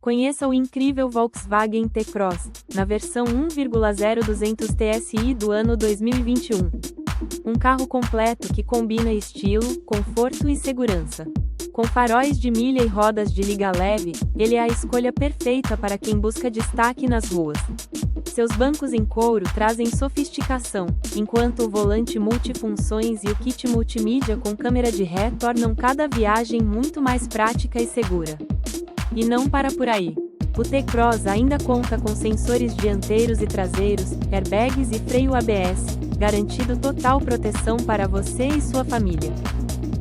Conheça o incrível Volkswagen T-Cross, na versão 1.0 200 TSI do ano 2021. Um carro completo que combina estilo, conforto e segurança. Com faróis de milha e rodas de liga leve, ele é a escolha perfeita para quem busca destaque nas ruas. Seus bancos em couro trazem sofisticação, enquanto o volante multifunções e o kit multimídia com câmera de ré tornam cada viagem muito mais prática e segura. E não para por aí. O T-Cross ainda conta com sensores dianteiros e traseiros, airbags e freio ABS, garantindo total proteção para você e sua família.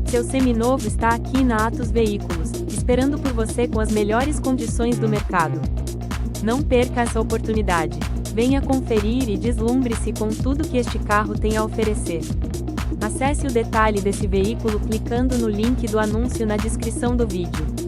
Seu seminovo está aqui na Atos Veículos, esperando por você com as melhores condições do mercado. Não perca essa oportunidade. Venha conferir e deslumbre-se com tudo que este carro tem a oferecer. Acesse o detalhe desse veículo clicando no link do anúncio na descrição do vídeo.